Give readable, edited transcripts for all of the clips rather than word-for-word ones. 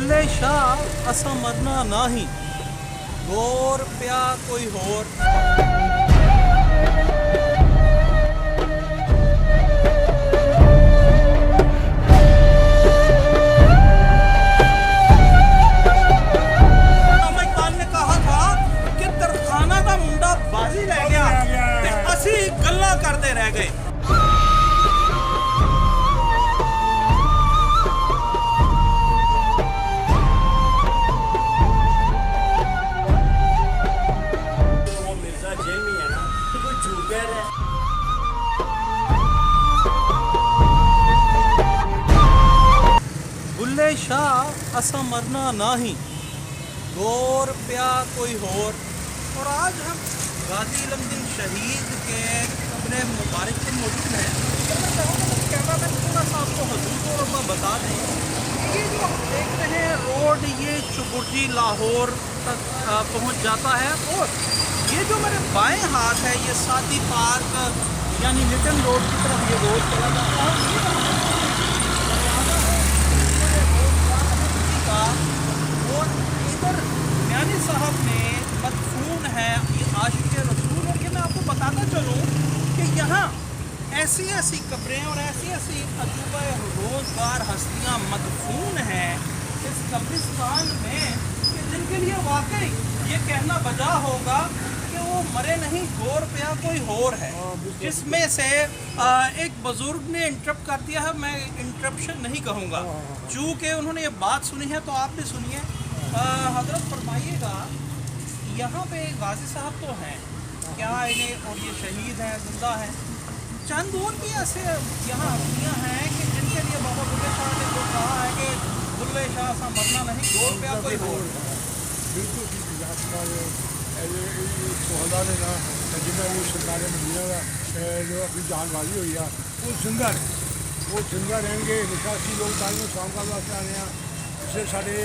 बुल्ले शाह असा मरना नाही, गोर प्या कोई होर। ने कहा था कि तरखाना का मुंडा बाजी रह गया ते असी गल्ला करते रह गए। बुल्ले शाह असा मरना नाही, गोर प्या कोई होर। और आज हम गाजी इल्मुद्दीन शहीद के कब्र मुबारक पर मौजूद हैं। मैं चाहूँगा कैमरा मैन थोड़ा सा आपको हजूर को बता दें कि ये जो आप देख रहे हैं रोड, ये चुबुर्जी लाहौर तक पहुँच जाता है। और ये जो मेरे बाएं हाथ है, ये सादी पार्क यानी लिटन रोड की तरफ ये रोड चला जाता है। और इधर मियानी साहब में मदफून है ये आशिक रसूल। और कि मैं आपको बताता चलूँ कि यहाँ ऐसी ऐसी कब्रें और ऐसी ऐसी अजूबा रोज़गार हस्तियाँ मदफून हैं इस कब्रिस्तान में कि जिनके लिए वाकई ये कहना बजा होगा कि वो मरे नहीं, गोर प्या कोई होर है। जिसमें से एक बुजुर्ग ने इंटरप्ट कर दिया है, मैं इंटरप्शन नहीं कहूँगा चूँकि उन्होंने ये बात सुनी है, तो आप भी सुनिए। हजरत फरमाइएगा, यहाँ पे गाजी साहब तो हैं क्या इन्हें, और ये शहीद हैं, जिंदा हैं। चंद और भी ऐसे यहाँ हस्तियाँ हैं कि जिनके लिए बाबा बुल्ले शाह ने जो कहा है कि बुल्ले शाह सा मरना नहीं, गोर प्या कोई होर। ने ना जिन्हें वो सरकार मदीना का जो अपनी जान बाजी हुई है वो जिंदा रहेंगे। निकासी लोग तालीम शाम का वास्ते आने हैं, इससे साढ़े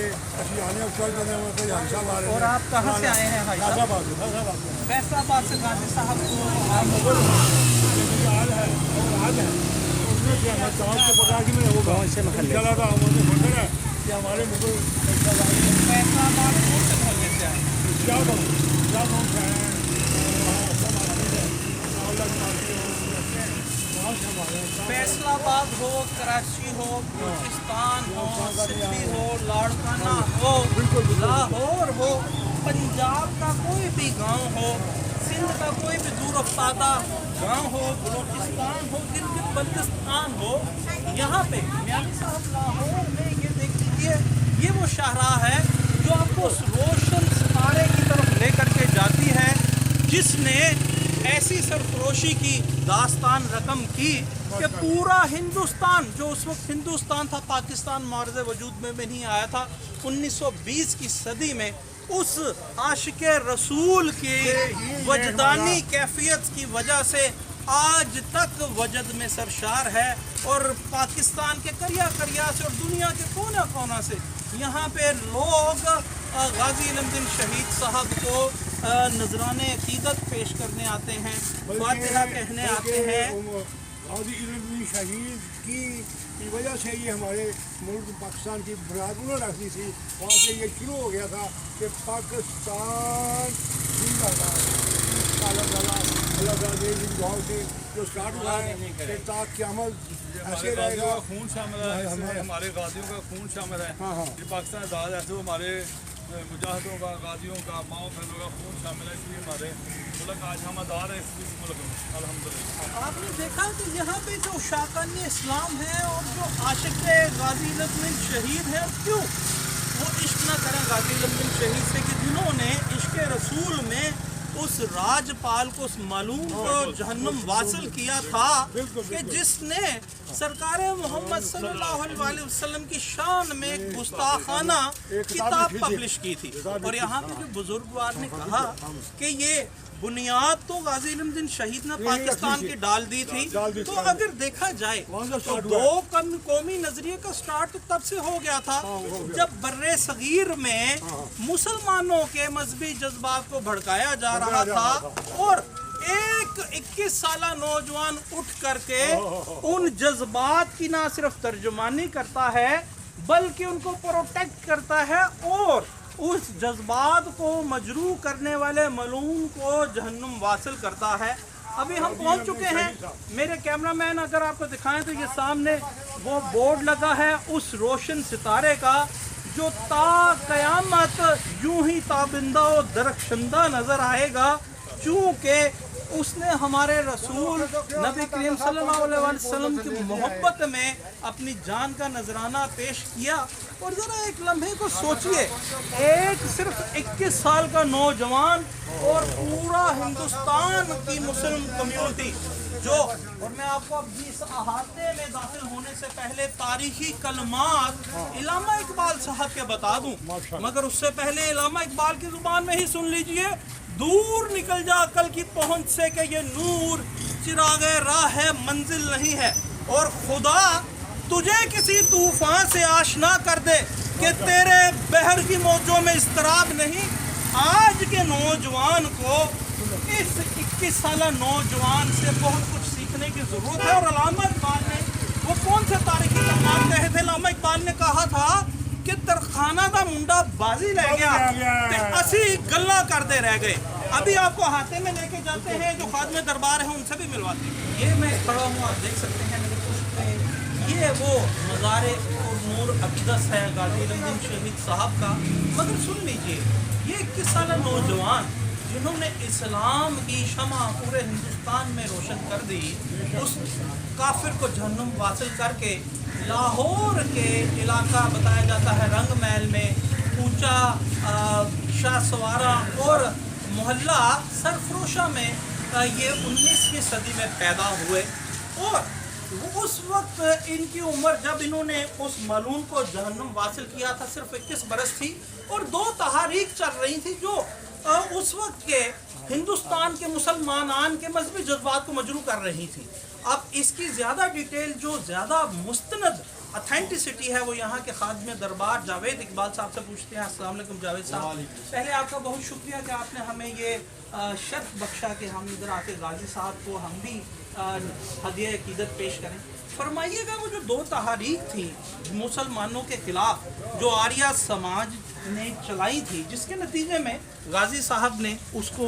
अभी आने उतर करने में कोई हादसा आ रहे हैं। और आप कहाँ से आए हैं भाई? फैसलाबाद से गाजी साहब को मुगल हाल है और आज है उसमें क्या मैं चाँद को पता कि मैं वो गाँव से चला था हमारे मंदिर है कि हमारे मुगल फैसलाबाद कौन से मोहल्ले से आए? फैसलाबाद हो, कराची हो, बलूचिस्तान हो, सिंधी हो, लाड़काना हो, लाहौर हो, पंजाब का कोई भी गांव हो, सिंध का कोई भी दूर अफ्तादा गांव हो, बलूचिस्तान हो, गिलगित बल्तिस्तान हो, यहाँ पे मियानी साहब लाहौर में ये देख लीजिए, ये वो शाहराह है जो आपको उस रोशन सितारे की तरफ लेकर के जाती है जिसने ऐसी सरफरोशी की दास्तान रकम की कि पूरा हिंदुस्तान, जो उस वक्त हिंदुस्तान था, पाकिस्तान मार्ज़ वजूद में भी नहीं आया था, 1920 की सदी में उस आशिक रसूल की वजदानी कैफियत की वजह से आज तक वजद में सरशार है। और पाकिस्तान के करिया करिया से और दुनिया के कोना कोना से यहाँ पे लोग गाजी इल्मुद्दीन शहीद साहब को नजराने अकीदत पेश करने आते हैं, फातिहा कहने आते हैं। गाजी इल्मुद्दीन शहीद की वजह से ये हमारे मुल्क पाकिस्तान की बुनियाद उन्होंने रखी थी। वहाँ से ये शुरू हो गया था कि पाकिस्तान जो स्टार्ट हुआ है ताक़यामत ऐसे रहेगा। खून शामिल है, हमारे गाजियों का खून शामिल है। ये पाकिस्तान आज़ाद है तो हमारे मुजाहिदों का, गाजियों का, माओ बहनों का खून शामिल है, इसलिए हमारे मुल्क आज हम आज़ाद है इस मुल्क में अल्हम्दुलिल्लाह। आपने देखा कि यहाँ पे जो शाकान इस्लाम है और जो आशिक गाजी इल्मुद्दीन शहीद है, क्यों वो इश्क ना करें गाजी इल्मुद्दीन शहीद से कि जिन्होंने इश्क रसूल में उस राजपाल को, उस मालूम को जहन्नम वासिल किया था कि जिसने सरकार मोहम्मद सल्लल्लाहु अलैहि वसल्लम की शान में एक गुस्ताखाना किताब पब्लिश की थी। और यहाँ पे जो बुजुर्गवार ने कहा कि ये बुनियाद तो गाजी इल्मुद्दीन शहीद ने पाकिस्तान की डाल दी थी। तो अगर देखा जाए तो दो कौमी नजरिए का स्टार्ट तो तब से हो गया था जब बर्रे सगीर में मुसलमानों के मजहबी जज्बात को भड़काया जा रहा था और एक 21 साला नौजवान उठ करके उन जज्बात की ना सिर्फ तर्जुमानी करता है बल्कि उनको प्रोटेक्ट करता है और उस जज्बात को मजरू करने वाले मलून को जहन्नुम वासिल करता है। अभी हम पहुंच चुके हैं। मेरे कैमरामैन अगर आपको दिखाएं तो ये सामने वो बोर्ड लगा है उस रोशन सितारे का जो ता क़यामत यूं ही ताबिंदा और दरख्शंदा नज़र आएगा, चूँकि उसने हमारे रसूल नबी करीम सल्लल्लाहु अलैहि वसल्लम की मोहब्बत में अपनी जान का नजराना पेश किया। और ज़रा एक लम्हे को सोचिए, एक सिर्फ 21 साल का नौजवान और पूरा हिंदुस्तान की मुस्लिम कम्युनिटी जो, और मैं आपको अब इस अहाते में दाखिल होने से पहले तारीखी कलमात इलामा इकबाल साहब के बता दूं, मगर उससे पहले इलामा इकबाल की जुबान में ही सुन लीजिए। दूर निकल जा अकल की पहुंच से कि ये नूर चिरागे राह है मंजिल नहीं है, और खुदा तुझे किसी तूफान से आशना कर दे कि तेरे बहर की मौजों में इस्तराब नहीं। आज के नौजवान को, इस 21 साल नौजवान से बहुत कुछ सीखने की ज़रूरत है। और अल्लामा इकबाल ने वो कौन से तारीखी कलमात कहे थे? अल्लामा इकबाल ने कहा था कि तरखाना का मुंडा बाजी ले गया ते असी गल्ला करते रह गए। अभी आपको हाथे में लेके जाते हैं, जो खादमे दरबार है उनसे भी मिलवाते हैं। ये मैं खड़ा हूँ, आप देख सकते हैं मेरे पुष्प पे, ये वो मज़ारे और नूर अक़दस है गाजी रंजन शहीद साहब का। मगर सुन लीजिए, ये 21 साल नौजवान जिन्होंने इस्लाम की शमा पूरे हिंदुस्तान में रोशन कर दी, उस काफिर को जहन्नुम वासिल करके लाहौर के इलाका बताया जाता है रंग महल में, ऊंचा शाह सवारा और मोहल्ला सरफरोशा में ये 19वीं सदी में पैदा हुए। और उस वक्त इनकी उम्र, जब इन्होंने उस मलून को जहन्नुम वासिल किया था, सिर्फ 21 बरस थी। और 2 तहारीक चल रही थी जो उस वक्त के हिंदुस्तान के मुसलमान के मजहबी जज्बात को मजरू कर रही थी। अब इसकी ज़्यादा डिटेल, जो ज़्यादा मुस्तनद अथेंटिसिटी है, वो यहाँ के खादमे दरबार जावेद इकबाल साहब से पूछते हैं। अस्सलाम वालेकुम जावेद साहब, पहले आपका बहुत शुक्रिया कि आपने हमें ये शर्त बख्शा कि हम इधर आके गाजी साहब को हम भी हदिया अकीदत पेश करें। फरमाइएगा, वो जो 2 तहारीक थी मुसलमानों के खिलाफ जो आर्या समाज ने चलाई थी, जिसके नतीजे में गाजी साहब ने उसको